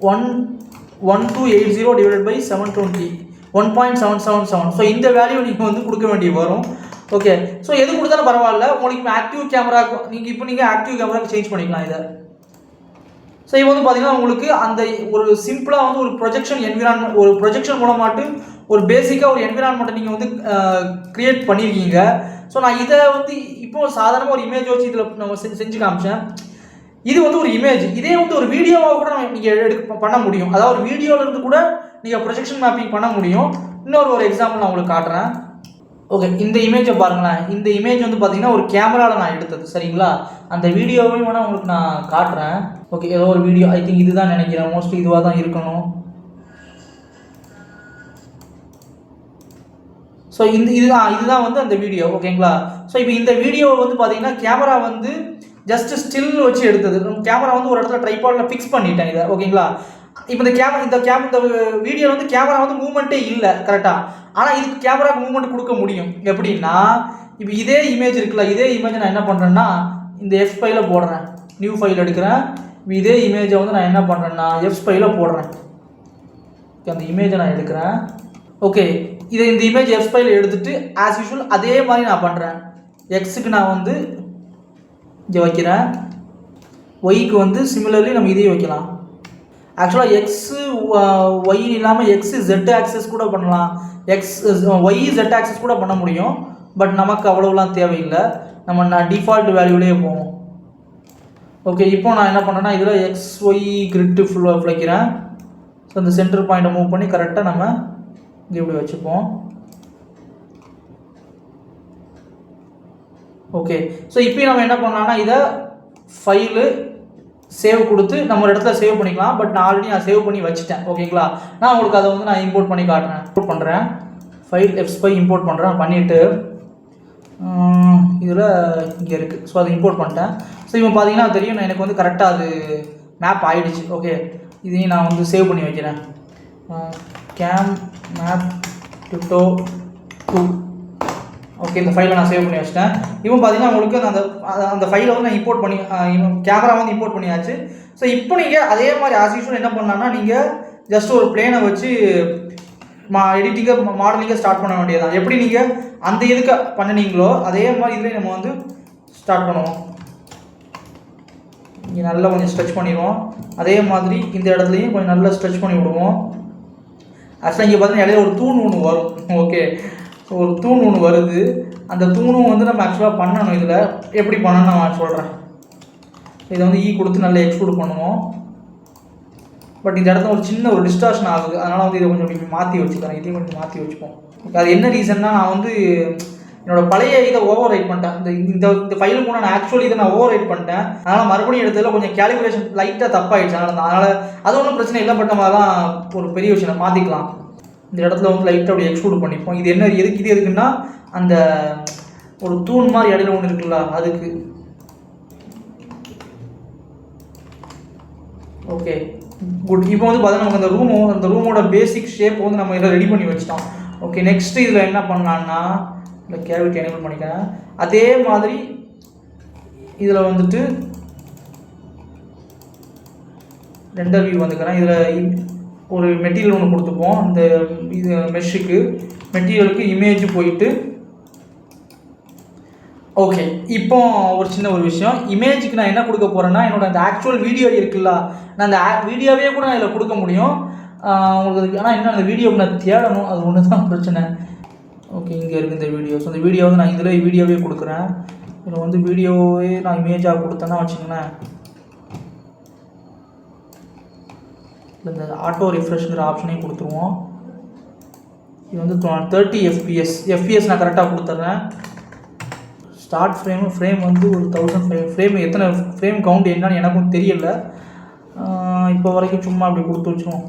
1280720 1.777. ஸோ இந்த வேல்யூ நீங்கள் வந்து கொடுக்க வேண்டி வரும். ஓகே, ஸோ எது கொடுத்தாலும் பரவாயில்ல. உங்களுக்கு ஆக்டிவ் கேமராக்கு நீங்கள் ஆக்டிவ் கேமராக்கு சேஞ்ச் பண்ணிக்கலாம் இதை. ஸோ இப்போ வந்து பார்த்தீங்கன்னா உங்களுக்கு அந்த ஒரு சிம்பிளாக வந்து ஒரு ப்ரொஜெக்ஷன் மூலமாட்டு ஒரு பேசிக்காக ஒரு என்விரான்மெண்ட்டை நீங்கள் வந்து க்ரியேட் பண்ணியிருக்கீங்க. ஸோ நான் இதை வந்து இப்போ சாதாரணமாக ஒரு இமேஜ் வச்சு இதில் நம்ம செஞ்சு காமிச்சேன். இது வந்து ஒரு இமேஜ். இதே வந்து ஒரு வீடியோவாக கூட நீங்கள் பண்ண முடியும். அதாவது ஒரு வீடியோவிலேருந்து கூட நீங்கள் ப்ரொஜெக்ஷன் மேப்பிங் பண்ண முடியும். ஒரு எக்ஸாம்பிள் நான் உங்களுக்கு காட்டுறேன். ஓகே, இந்த இமேஜை பாருங்களேன். இந்த இமேஜ் வந்து பார்த்தீங்கன்னா ஒரு கேமராவில் நான் எடுத்தது, சரிங்களா? அந்த வீடியோவையும் வேணால் உங்களுக்கு நான் காட்டுறேன். ஓகே, ஏதோ ஒரு வீடியோ, ஐ திங்க் இதுதான் நினைக்கிறேன். மோஸ்ட்லி இதுவாக தான் இருக்கணும். ஸோ இதுதான் வந்து அந்த வீடியோ. ஓகேங்களா? ஸோ இப்போ இந்த வீடியோவை வந்து பார்த்தீங்கன்னா கேமரா வந்து ஜஸ்ட் ஸ்டில் வச்சு எடுத்தது. கேமரா வந்து ஒரு இடத்துல ட்ரைபாடில் ஃபிக்ஸ் பண்ணிட்டேன் இதை. ஓகேங்களா? இப்போ இந்த வீடியோ வந்து கேமரா வந்து மூவ்மெண்ட்டே இல்லை கரெக்டாக. ஆனால் இதுக்கு கேமராவுக்கு மூவ்மெண்ட் கொடுக்க முடியும். எப்படின்னா, இப்போ இதே இமேஜ் இருக்குல்ல, இதே இமேஜை நான் என்ன பண்ணுறேன்னா இந்த எஃப் ஃபைலில் போடுறேன். நியூ ஃபைல் எடுக்கிறேன். இதே இமேஜை வந்து நான் என்ன பண்ணுறேன்னா எஃப் ஃபைலில் போடுறேன். அந்த இமேஜை நான் எடுக்கிறேன். ஓகே, இந்த இமேஜ் எஃப் ஃபைல் எடுத்துகிட்டு ஆஸ் யூஷுவல் அதே மாதிரி நான் பண்ணுறேன். எக்ஸுக்கு நான் வந்து இங்கே வைக்கிறேன். ஒய்க்கு வந்து சிமிலர்லி நம்ம இதையும் வைக்கலாம். ஆக்சுவலாக எக்ஸு ஒய் இல்லாமல் எக்ஸு ஜெட் ஆக்சஸ் கூட பண்ணலாம். ஒய் ஜெட் ஆக்சஸ் கூட பண்ண முடியும். பட் நமக்கு அவ்வளோலாம் தேவையில்லை. நம்ம டிஃபால்ட் வேல்யூலேயே போவோம். ஓகே, இப்போ நான் என்ன பண்ணேன்னா இதில் எக்ஸ் ஒய் கிரிட்டு வைக்கிறேன். ஸோ இந்த சென்டர் பாயிண்ட்டை மூவ் பண்ணி கரெக்டாக நம்ம இங்கே இப்படி வச்சுப்போம். ஓகே, ஸோ இப்போ நம்ம என்ன பண்ணலாம்னா இதை ஃபைலு சேவ் கொடுத்து நம்ம ஒரு இடத்துல சேவ் பண்ணிக்கலாம். பட் நான் ஆல்ரெடி சேவ் பண்ணி வச்சுட்டேன். ஓகேங்களா? நான் உங்களுக்கு அதை வந்து நான் இம்போர்ட் பண்ணி காட்டுறேன். இம்போர்ட் பண்ணுறேன். ஃபைல் F5 இம்போர்ட் பண்ணுறேன். பண்ணிவிட்டு இதில் இங்கே இருக்குது. ஸோ அதை இம்போர்ட் பண்ணிட்டேன். ஸோ இப்போ பார்த்தீங்கன்னா தெரியும் எனக்கு வந்து கரெக்டாக அது மேப் ஆகிடுச்சு. ஓகே, இதையும் நான் வந்து சேவ் பண்ணி வைக்கிறேன். Game map டுட்டோ 2. ஓகே, இந்த ஃபைலை நான் சேவ் பண்ணி வச்சிட்டேன். இப்போ பார்த்தீங்கன்னா உங்களுக்கு அந்த ஃபைலை வந்து நான் இம்போர்ட் பண்ணி கேமரா வந்து இம்போர்ட் பண்ணியாச்சு. ஸோ இப்போ நீங்கள் அதே மாதிரி ஆஸ் யூஷுவல் என்ன பண்ணலாம்னா நீங்கள் ஜஸ்ட் ஒரு பிளேனை வச்சு எடிட்டிங்கை மாடலிங்கை ஸ்டார்ட் பண்ண வேண்டியதான். எப்படி நீங்கள் அந்த இதுக்கு பண்ணினீங்களோ அதே மாதிரி இதுலேயும் நம்ம வந்து ஸ்டார்ட் பண்ணுவோம். இங்கே நல்லா கொஞ்சம் ஸ்ட்ரெச் பண்ணிடுவோம். அதே மாதிரி இந்த இடத்துலையும் கொஞ்சம் நல்லா ஸ்ட்ரெச் பண்ணி விடுவோம். ஆக்சுவலாக இங்கே பார்த்தீங்கன்னா இடையில ஒரு தூண் ஒன்று வரும். ஓகே, ஸோ ஒரு தூண் ஒன்று வருது. அந்த தூணும் வந்து நம்ம ஆக்சுவலாக பண்ணணும். இதில் எப்படி பண்ணணும்னு நான் சொல்கிறேன். இதை வந்து கொடுத்து நல்லா எக்ஸ்க்ளூட் பண்ணுவோம். பட் இந்த இடத்துல ஒரு சின்ன ஒரு டிஸ்டார்ஷன் ஆகுது. அதனால் வந்து இதை கொஞ்சம் இப்படி மாற்றி வச்சுக்கிறேன். இதையும் கொஞ்சம் மாற்றி வச்சுப்போம். அது என்ன ரீசன்னா, நான் வந்து என்னோடய பழைய இதை ஓவர் ரைட் பண்ணிட்டேன். இந்த ஃபைலுக்கு நான் ஆக்சுவலி இதை நான் ஓவர் ரைட் பண்ணிட்டேன். அதனால் மறுபடியும் எடுத்ததில் கொஞ்சம் கேல்குலேஷன் லைட்டாக தப்பாகிடுச்சு. அதனால் அது ஒன்றும் பிரச்சனை இல்லை. பட் நம்ம அதெல்லாம் ஒரு பெரிய விஷயம் மாற்றிக்கலாம். இந்த இடத்துல வந்து லைட்டாக அப்படி எக்ஸ்க்ளூட் பண்ணிப்போம். இது என்ன எதுக்குன்னா அந்த ஒரு தூண் மாதிரி இடையில ஒன்று இருக்குல்ல அதுக்கு. Okay, good. இப்போ வந்து பார்த்தீங்கன்னா நமக்கு அந்த ரூமோட பேசிக் ஷேப் வந்து நம்ம இதில் ரெடி பண்ணி வச்சிட்டோம். ஓகே, நெக்ஸ்ட்டு இதில் என்ன பண்ணலான்னா இந்த கேவிட்டி எனேபிள் பண்ணிக்கிறேன். அதே மாதிரி இதில் வந்துட்டு ரெண்டர் வியூ வந்துக்கிறேன். இதில் ஒரு மெட்டீரியல் ஒன்று கொடுத்துப்போம். இந்த இது மெஷ்ஷுக்கு மெட்டீரியலுக்கு இமேஜ் போயிட்டு. ஓகே, இப்போ ஒரு சின்ன ஒரு விஷயம். இமேஜுக்கு நான் என்ன கொடுக்க போகிறேன்னா என்னோட அந்த ஆக்சுவல் வீடியோ இருக்குல்ல, நான் அந்த வீடியோவே கூட நான் இதில் கொடுக்க முடியும் உங்களுக்கு. ஆனால் என்ன, அந்த வீடியோவுக்கு நான் தேடணும். அது ஒன்று தான் பிரச்சனை. ஓகே, இங்கே இருக்குது இந்த வீடியோ. ஸோ இந்த வீடியோ வந்து நான் இதில் வீடியோவே கொடுக்குறேன். இதில் வந்து வீடியோவே நான் இமேஜாக கொடுத்தேன்னா வச்சுங்களேன் இந்த ஆட்டோ ரிஃப்ரெஷ்ங்கிற ஆப்ஷனையும் கொடுத்துருவோம். இது வந்து 30 எஃபிஎஸ் நான் கரெக்டாக கொடுத்துட்றேன். ஸ்டார்ட் ஃப்ரேம் வந்து ஒரு 1005 ஃப்ரேம். எத்தனை ஃப்ரேம் கவுண்ட் என்னன்னு எனக்கும் தெரியல. இப்போ வரைக்கும் சும்மா அப்படி கொடுத்து வச்சுருவோம்.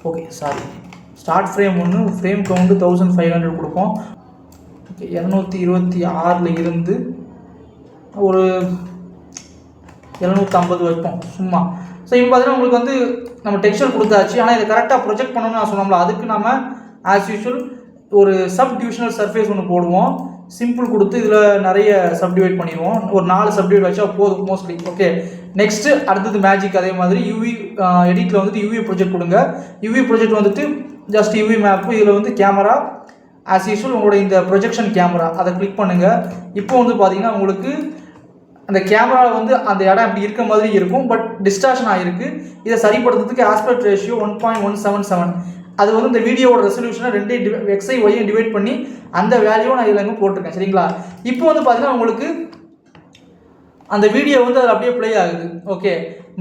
Okay sorry, start frame 1, frame count 1500 கொடுப்போம். ஓகே 226 இருந்து ஒரு 750 வைப்போம் சும்மா. ஸோ இப்போ பார்த்தீங்கன்னா உங்களுக்கு வந்து நம்ம டெக்ஸ்சர் கொடுத்தாச்சு. ஆனால் இதை கரெக்டாக ப்ரொஜெக்ட் பண்ணணும்னு நான் சொன்னோம்ல, அதுக்கு நம்ம ஆஸ் யூஷுவல் ஒரு சப் டிவிஷனல் சர்ஃபேஸ் ஒன்று போடுவோம். சிம்பிள் கொடுத்து இதில் நிறைய சப்டிவைட் பண்ணிடுவோம். ஒரு 4 சப்டிவைட் வச்சா போதும் மோஸ்ட்லி. ஓகே, நெக்ஸ்ட்டு அடுத்தது மேஜிக். அதே மாதிரி யூவி எடிட்டில் வந்துட்டு யூவி ப்ரொஜெக்ட் கொடுங்க. யூவி ப்ரொஜெக்ட் வந்துட்டு ஜஸ்ட் யூவி மேப்பு. இதில் வந்து கேமரா ஆஸ் யூஷுவல் உங்களோட இந்த ப்ரொஜெக்ஷன் கேமரா அதை கிளிக் பண்ணுங்கள். இப்போ வந்து பார்த்தீங்கன்னா உங்களுக்கு அந்த கேமராவில் வந்து அந்த இடம் இப்படி இருக்க மாதிரி இருக்கும், பட் டிஸ்டார்ஷன் ஆகிருக்கு. இதை சரிப்படுத்துறதுக்கு ஆஸ்பெக்ட் ரேஷியோ 1.177. அது வந்து இந்த வீடியோவோட ரெசல்யூஷனை 2 XY Yயை டிவைட் பண்ணி அந்த வேல்யூவை நான் இதில் எங்கே போட்டிருக்கேன். சரிங்களா? இப்போ வந்து பார்த்தீங்கன்னா உங்களுக்கு அந்த வீடியோ வந்து அதில் அப்படியே ப்ளே ஆகுது. ஓகே,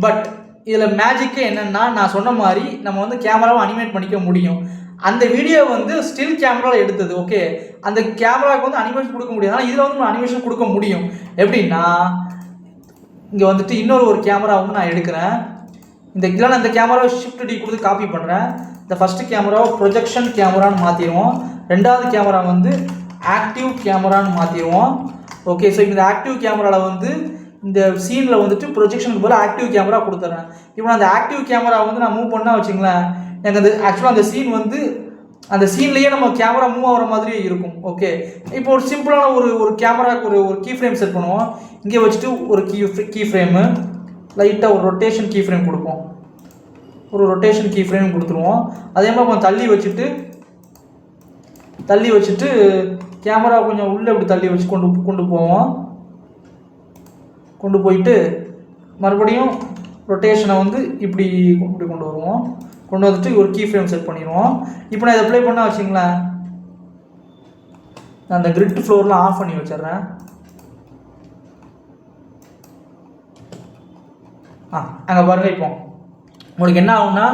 பட் இதில் மேஜிக்கே என்னென்னா, நான் சொன்ன மாதிரி நம்ம வந்து கேமராவை அனிமேட் பண்ணிக்க முடியும். அந்த வீடியோ வந்து ஸ்டில் கேமராவில் எடுத்தது. ஓகே, அந்த கேமராவுக்கு வந்து அனிமேஷன் கொடுக்க முடியாது. ஆனால் இதில் வந்து நம்ம அனிமேஷன் கொடுக்க முடியும். எப்படின்னா, இங்கே வந்துட்டு இன்னொரு ஒரு கேமரா வந்து நான் எடுக்கிறேன். இல்லைனா இந்த கேமராவை ஷிஃப்ட் டி கொடுத்து காப்பி பண்ணுறேன். இந்த ஃபஸ்ட்டு கேமராவை ப்ரொஜெக்ஷன் கேமரான்னு மாற்றிடுவோம். ரெண்டாவது கேமரா வந்து ஆக்டிவ் கேமரான்னு மாற்றிடுவோம். ஓகே, ஸோ இந்த ஆக்டிவ் கேமராவில் வந்து இந்த சீனில் வந்துட்டு ப்ரொஜெக்ஷனுக்கு பதிலாக ஆக்டிவ் கேமரா கொடுத்துட்றேன். இப்போ அந்த ஆக்டிவ் கேமரா வந்து நான் மூவ் பண்ணால் வச்சுங்களேன், எனக்கு அந்த ஆக்சுவலாக அந்த சீன் வந்து அந்த சீன்லேயே நம்ம கேமரா மூவ் ஆகிற மாதிரி இருக்கும். ஓகே, இப்போ ஒரு சிம்பிளான ஒரு கேமராவுக்கு ஒரு கீ ஃப்ரேம் செட் பண்ணுவோம். இங்கே வச்சுட்டு ஒரு கீ ஃப்ரேமு லைட்டாக ஒரு ரொட்டேஷன் கீ ஃப்ரேம் கொடுப்போம். ஒரு ரொட்டேஷன் கீ ஃப்ரேம் கொடுத்துருவோம். அதே மாதிரி கொஞ்சம் தள்ளி வச்சுட்டு கேமரா கொஞ்சம் உள்ளே இப்படி தள்ளி வச்சு கொண்டு போவோம். கொண்டு போயிட்டு மறுபடியும் ரொட்டேஷனை வந்து இப்படி கொண்டு வருவோம். கொண்டு வந்துட்டு ஒரு கீ ஃப்ரேம் செட் பண்ணிடுவோம். இப்போ நான் இதை ப்ளே பண்ணால் வச்சுங்களேன், நான் அந்த கிரிட் ஃப்ளோர்லாம் ஆஃப் பண்ணி வச்சிட்றேன். அங்கே பாருங்கள், இப்போ உங்களுக்கு என்ன ஆகும்னா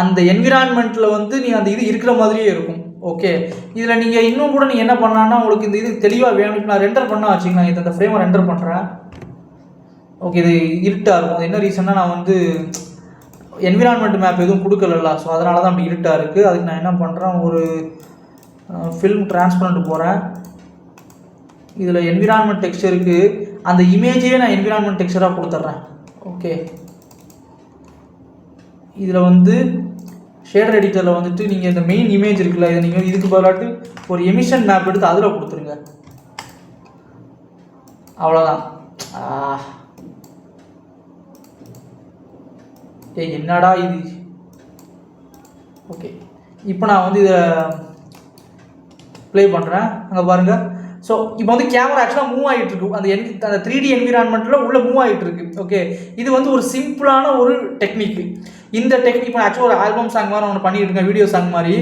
அந்த என்விரான்மெண்ட்டில் வந்து நீ அந்த இது இருக்கிற மாதிரியே இருக்கும். ஓகே, இதில் நீங்கள் இன்னும் கூட நீங்கள் என்ன பண்ணலான்னா, உங்களுக்கு இந்த இது தெளிவாக வேணும். நான் ரெண்டர் பண்ணால் வச்சுக்கலாம். இந்த ஃப்ரேமை ரெண்டர் பண்ணுறேன். ஓகே, இது இருட்டாக இருக்கும். அது என்ன ரீசன்னா, நான் வந்து என்விரான்மெண்ட் மேப் எதுவும் கொடுக்கல, ஸோ அதனால தான் அப்படி இருட்டாக இருக்குது. அதுக்கு நான் என்ன பண்ணுறேன், ஒரு ஃபில்ம் டிரான்ஸ்பரண்ட் போகிறேன். இதில் என்விரான்மெண்ட் டெக்ஸ்சருக்கு அந்த இமேஜையே நான் என்விரான்மெண்ட் டெக்ஸ்சராக கொடுத்துட்றேன். ஓகே, இதில் வந்து ஷேடர் எடிட்டரில் வந்துட்டு நீங்கள் இந்த மெயின் இமேஜ் இருக்குல்ல, இதை நீங்கள் இதுக்கு பதிலாட்டு ஒரு எமிஷன் மேப் எடுத்து அதில் கொடுத்துருங்க. அவ்வளோதான். என்னடா இது. ஓகே, இப்போ நான் வந்து இதை ப்ளே பண்ணுறேன். அங்கே பாருங்கள். ஸோ இப்போ வந்து கேமரா ஆக்சுவலாக மூவ் ஆகிட்டு இருக்கு. அந்த 3D என்விரான்மெண்ட்டில் உள்ளே மூவ் ஆகிட்டு இருக்கு. ஓகே, இது வந்து ஒரு சிம்பிளான ஒரு டெக்னிக். இந்த டெக்னிக் இப்போ ஆக்சுவலாக ஒரு ஆல்பம் சாங் மாதிரி ஒன்று பண்ணிட்டு இருக்கேன், வீடியோ சாங் மாதிரி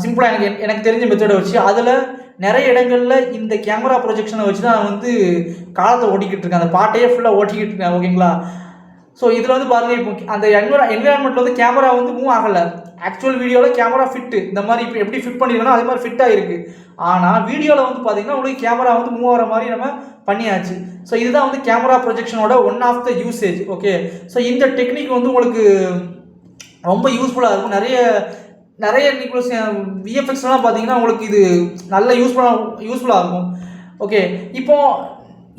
சிம்பிளாக எனக்கு தெரிஞ்ச மெத்தடை வச்சு அதில் நிறைய இடங்களில் இந்த கேமரா ப்ரொஜெக்ஷனை வச்சு தான் நான் வந்து காலத்தை ஓட்டிக்கிட்டு இருக்கேன். அந்த பாட்டையே ஃபுல்லாக ஓட்டிக்கிட்டு இருக்கேன். ஓகேங்களா? ஸோ இதில் வந்து பாருங்கள், இப்போ அந்த என்விரான்மெண்ட்டில் வந்து கேமரா வந்து மூவ் ஆகலை. ஆக்சுவல் வீடியோவில் கேமரா ஃபிட்டு இந்த மாதிரி இப்போ எப்படி ஃபிட் பண்ணியிருக்கோன்னா அதே மாதிரி ஃபிட் ஆகிருக்கு. ஆனால் வீடியோவில் வந்து பார்த்தீங்கன்னா உங்களுக்கு கேமரா வந்து மூவ் ஆகிற மாதிரி நம்ம பண்ணியாச்சு. ஸோ இதுதான் வந்து கேமரா ப்ரொஜெக்ஷனோட one of the usage. Okay, so இந்த டெக்னிக் வந்து உங்களுக்கு ரொம்ப யூஸ்ஃபுல்லாக இருக்கும். நிறைய விஎஃப்எக்ஸ்லாம் பார்த்தீங்கன்னா உங்களுக்கு இது நல்ல யூஸ்ஃபுல்லாக இருக்கும். ஓகே, இப்போது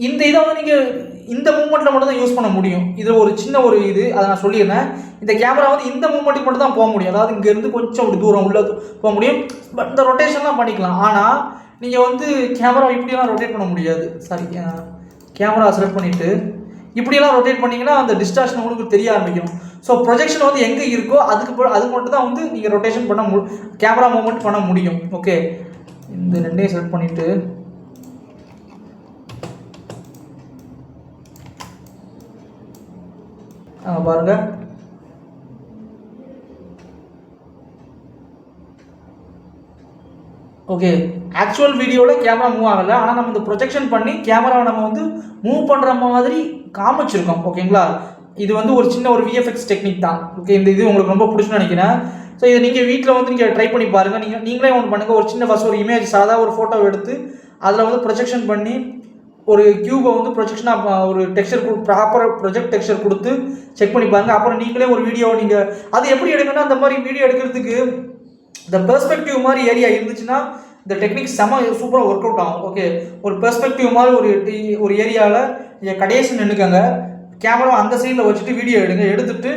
இந்த இதை வந்து நீங்கள் இந்த மூமெண்ட்டில் மட்டும் தான் யூஸ் பண்ண முடியும். இதில் ஒரு சின்ன ஒரு இது அதை நான் சொல்லியிருந்தேன். இந்த கேமரா வந்து இந்த மூமெண்ட்டுக்கு மட்டும் தான் போக முடியும். அதாவது இங்கேருந்து கொஞ்சம் ஒரு தூரம் உள்ளே போக முடியும். பட் இந்த ரொட்டேஷன்லாம் பண்ணிக்கலாம். ஆனால் நீங்கள் வந்து கேமரா இப்படியெல்லாம் ரொட்டேட் பண்ண முடியாது. சாரி, கேமரா செலக்ட் பண்ணிவிட்டு இப்படியெல்லாம் ரொட்டேட் பண்ணிங்கன்னா அந்த டிஸ்டார்ஷன் உங்களுக்கு தெரிய ஆரம்பிக்கும். ஸோ ப்ரொஜெக்ஷன் வந்து எங்கே இருக்கோ அதுக்கு மட்டும் தான் வந்து நீங்கள் ரொட்டேஷன் பண்ண கேமரா மூவ்மெண்ட் பண்ண முடியும். ஓகே, இந்த ரெண்டையும் செலக்ட் பண்ணிவிட்டு பாருங்கள். ஓகே, ஆக்சுவல் வீடியோவில் கேமரா மூவ் ஆகலை. ஆனால் நம்ம இந்த ப்ரொஜெக்ஷன் பண்ணி கேமராவை நம்ம வந்து மூவ் பண்ணுற மாதிரி காமிச்சிருக்கோம். ஓகேங்களா? இது வந்து ஒரு சின்ன ஒரு விஎஃப்எக்ஸ் டெக்னிக் தான். ஓகே, இந்த இது உங்களுக்கு ரொம்ப பிடிச்சுன்னு நினைக்கிறேன். ஸோ இதை நீங்கள் வீட்டில் வந்து நீங்கள் ட்ரை பண்ணி பாருங்கள். நீங்களே ஒன்று பண்ணுங்கள். ஒரு சின்ன ஃபஸ்ட் ஒரு இமேஜ் சாதா ஒரு ஃபோட்டோவை எடுத்து அதில் வந்து ப்ரொஜெக்ஷன் பண்ணி ஒரு க்யூபை வந்து ப்ரொஜெக்ஷனாக ஒரு டெக்ஸ்சர் ப்ராப்பர் ப்ரொஜெக்ட் டெக்ஸ்சர் கொடுத்து செக் பண்ணி பாருங்கள். அப்புறம் நீங்களே ஒரு வீடியோ நீங்கள் அது எப்படி எடுக்கணும்னா, அந்த மாதிரி வீடியோ எடுக்கிறதுக்கு இந்த பெர்ஸ்பெக்டிவ் மாதிரி ஏரியா இருந்துச்சுன்னா இந்த டெக்னிக் செம சூப்பராக ஒர்க் அவுட் ஆகும். ஓகே, ஒரு பெர்ஸ்பெக்டிவ் மாதிரி ஒரு ஏரியாவில் நீங்கள் கடைசி நின்றுக்கங்க. கேமரா அந்த சைடில் வச்சுட்டு வீடியோ எடுத்துட்டு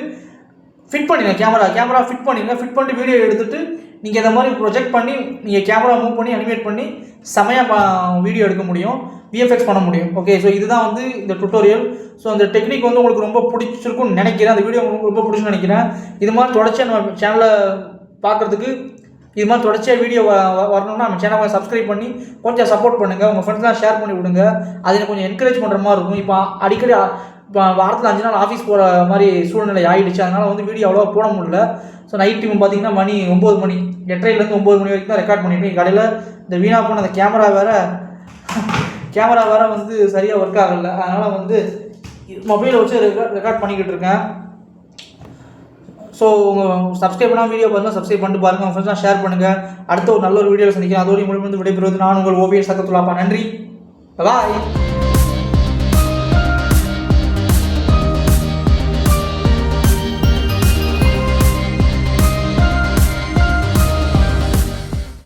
ஃபிட் பண்ணிடுங்க. கேமரா ஃபிட் பண்ணிடுங்க. ஃபிட் பண்ணிட்டு வீடியோ எடுத்துகிட்டு நீங்கள் இந்த மாதிரி ப்ரொஜெக்ட் பண்ணி நீங்கள் கேமரா மூவ் பண்ணி அனிமேட் பண்ணி செமையாக வீடியோ எடுக்க முடியும், விஎஃப்எக்ஸ் பண்ண முடியும். ஓகே, ஸோ இதுதான் வந்து இந்த டுட்டோரியல். ஸோ அந்த டெக்னிக் வந்து உங்களுக்கு ரொம்ப பிடிச்சிருக்குன்னு நினைக்கிறேன். அந்த வீடியோ உங்களுக்கு ரொம்ப பிடிச்சுன்னு நினைக்கிறேன். இது மாதிரி தொடர்ச்சியாக நம்ம சேனலை பார்க்குறதுக்கு, இது மாதிரி தொடர்ச்சியாக வீடியோ வரணும்னா நம்ம சேனலை சப்ஸ்கிரைப் பண்ணி கொஞ்சம் சப்போர்ட் பண்ணுங்கள். உங்கள் ஃப்ரெண்ட்ஸ்லாம் ஷேர் பண்ணி விடுங்க. அது எனக்கு கொஞ்சம் என்கரேஜ் பண்ணுற மாதிரி இருக்கும். இப்போ அடிக்கடி இப்போ வாரத்தில் 5 நாள் ஆஃபீஸ் போகிற மாதிரி சூழ்நிலை ஆகிடுச்சு. அதனால் வந்து வீடியோ அவ்வளோவா போட முடியல. ஸோ நைட் டைம் பார்த்தீங்கன்னா மணி 9 மணி, 8:30லேருந்து 9 மணி வரைக்கும் தான் ரெக்கார்ட் பண்ணியிருக்கேன். கடையில் இந்த வீணாக போன அந்த கேமரா வேறு வந்து சரியாக ஒர்க் ஆகலை. அதனால் வந்து மொபைலை வச்சு ரெக்கார்ட் பண்ணிக்கிட்டு இருக்கேன். ஸோ உங்கள் சப்ஸ்கிரைப் பண்ணால் வீடியோ பார்த்தா சப்ஸ்கிரைப் பண்ணிட்டு பாருங்கள். உங்கள் ஃப்ரெண்ட்ஸ்லாம் ஷேர் பண்ணுங்கள். அடுத்த ஒரு நல்ல ஒரு வீடியோவில் சந்திக்கிறேன். அதோடய முடிவு விடைபெறுவது நான் உங்கள் ஓவியர் சக்கத்துலாப்பா. நன்றி, பாய்.